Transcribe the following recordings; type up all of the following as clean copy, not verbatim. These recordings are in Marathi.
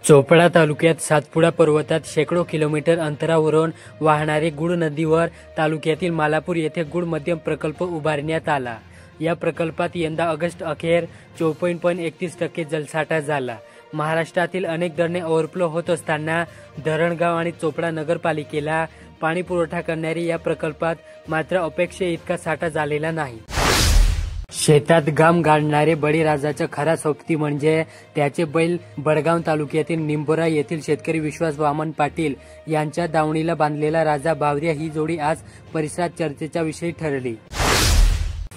चोपडा तालुक्यात सातपुडा पर्वतात शेकडो किलोमीटर अंतरावरून वाहणारे गुळ नदीवर तालुक्यातील मालापूर येथे गुळ मध्यम प्रकल्प उभारण्यात आला। या प्रकल्पात यंदा ऑगस्ट अखेर 54.31% जलसाठा झाला। महाराष्ट्रातील अनेक धरणे ओव्हरफ्लो होत असताना धरणगाव आणि चोपडा नगरपालिकेला पाणी पुरवठा करणारी या प्रकल्पात मात्र अपेक्षेइतका साठा झालेला नाही। शेतात घाम गाळणारे बळीराजाचा खरा सोबती म्हणजे त्याचे बैल बडगाव तालुक्यातील निंबोरा येथील शेतकरी विश्वास वामन पाटील यांच्या दावणीला बांधलेला राजा बावरिया ही जोडी आज परिसरात चर्चेचा विषय ठरली।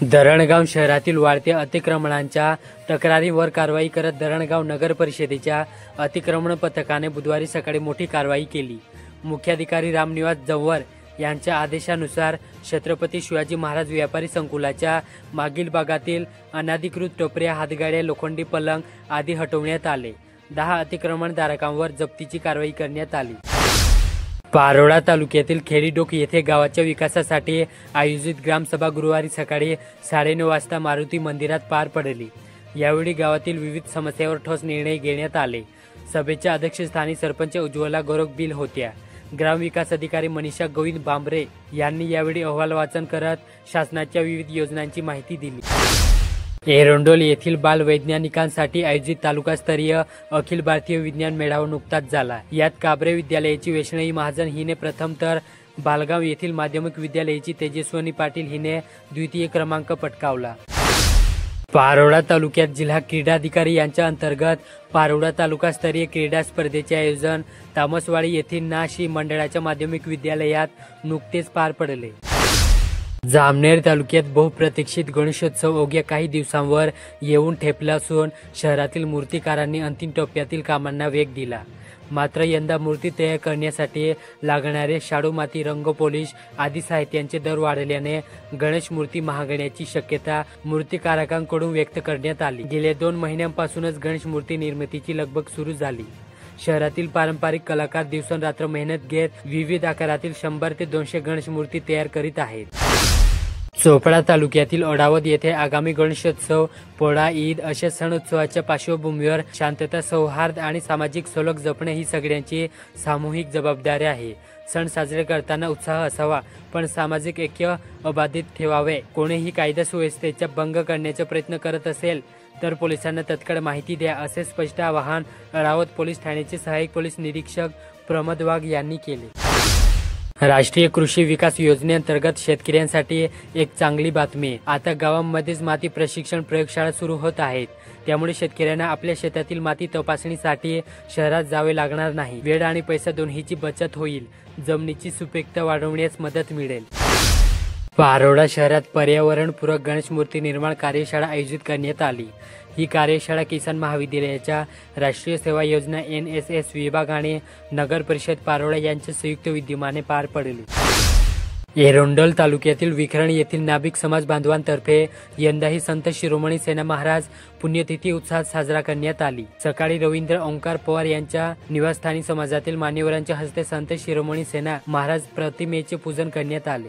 धरणगाव शहरातील वाढत्या अतिक्रमणांच्या तक्रारींवर कारवाई करत धरणगाव नगर परिषदेच्या अतिक्रमण पथकाने बुधवारी सकाळी मोठी कारवाई केली। मुख्याधिकारी रामनिवास जव्हर यांच्या आदेशानुसार छत्रपती शिवाजी महाराज व्यापारी संकुलाच्या मागील भागातील अनधिकृत टोपऱ्या, हातगाड्या, लोखंडी पलंग आदी हटवण्यात आले। 10 अतिक्रमणधारकांवर जप्तीची कारवाई करण्यात आली। पारोळा तालुक्यातील खेडीडोक येथे गावाच्या विकासासाठी आयोजित ग्रामसभा गुरुवारी सकाळी 9:30 वाजता मारुती मंदिरात पार पडली। यावेळी गावातील विविध समस्यांवर ठोस निर्णय घेण्यात आले। सभेच्या अध्यक्षस्थानी सरपंच उज्ज्वला गोरखबिल होत्या। ग्रामविकास अधिकारी मनीषा गोविंद बांबरे यांनी यावेळी अहवाल वाचन करत शासनाच्या विविध योजनांची माहिती दिली। एरंडोल येथील बालवैज्ञानिकांसाठी आयोजित तालुकास्तरीय अखिल भारतीय विज्ञान मेळावा नुकताच झाला। यात काबरे विद्यालयाची वैष्णवी महाजन हिने प्रथम तर बालगाव येथील माध्यमिक विद्यालयाची तेजस्विनी पाटील हिने द्वितीय क्रमांक पटकावला। पारोळा तालुक्यात जिल्हा क्रीडाधिकारी यांच्या अंतर्गत पारोळा तालुकास्तरीय क्रीडा स्पर्धेचे आयोजन तामसवाडी येथील नाशी मंडळाच्या माध्यमिक विद्यालयात नुकतेच पार पडले। जामनेर तालुक्यात बहुप्रतीक्षित गणेशोत्सव अवघ्या काही दिवसांवर येऊन ठेपला असून शहरातील मूर्तिकारांनी अंतिम टप्प्यातील कामांना वेग दिला। मात्र यंदा मूर्ती तयार करण्यासाठी लागणारे शाडू, माती, रंग, पॉलिश आदी साहित्यांचे दर वाढल्याने गणेश मूर्ती महागण्याची शक्यता मूर्तिकारांकडून व्यक्त करण्यात आली। गेल्या 2 महिन्यांपासूनच गणेश मूर्ती निर्मितीची लगबग सुरू झाली। शहरातील पारंपरिक कलाकार दिवसरात्र मेहनत घेत विविध आकारातील 100 ते 200 गणेश मूर्ती तयार करीत आहेत। चोपडा तालुक्यातील ओढावत येथे आगामी गणेशोत्सव, पोळा, ईद अशा सण उत्सवाच्या पार्श्वभूमीवर शांतता, सौहार्द आणि सामाजिक सलोख जपणे ही सगळ्यांची सामूहिक जबाबदारी आहे। सण साजरे करताना उत्साह असावा, पण सामाजिक ऐक्य अबाधित ठेवावे। कोणीही कायदा सुव्यवस्थेचा भंग करण्याचा प्रयत्न करत असेल तर पोलिसांना तत्काळ माहिती द्या, असे स्पष्ट आवाहन ओढावत पोलीस ठाण्याचे सहाय्यक पोलीस निरीक्षक प्रमोद वाघ यांनी केले। राष्ट्रीय कृषी विकास योजनेअंतर्गत शेतकऱ्यांसाठी एक चांगली बातमी। आता गावांमध्येच माती प्रशिक्षण प्रयोगशाळा सुरू होत आहेत। त्यामुळे शेतकऱ्यांना आपल्या शेतातील माती तपासणीसाठी शहरात जावे लागणार नाही। वेळ आणि पैसा दोन्हीची बचत होईल। जमिनीची सुपीकता वाढवण्यास मदत मिळेल। पारोळा शहरात पर्यावरणपूरक गणेश मूर्ती निर्माण कार्यशाळा आयोजित करण्यात आली। ही कार्यशाळा किसान महाविद्यालयाच्या राष्ट्रीय सेवा योजना NSS विभाग आणि नगर परिषद पारोळा यांच्या संयुक्त विद्यमाने पार पडली। एरंडोल तालुक्यातील विखरण येथील नाभिक समाज बांधवांतर्फे यंदाही संत शिरोमणी सेना महाराज पुण्यतिथी उत्साहात साजरा करण्यात आली। सकाळी रवींद्र ओंकार पवार यांच्या निवासस्थानी समाजातील मान्यवरांच्या हस्ते संत शिरोमणी सेना महाराज प्रतिमेचे पूजन करण्यात आले।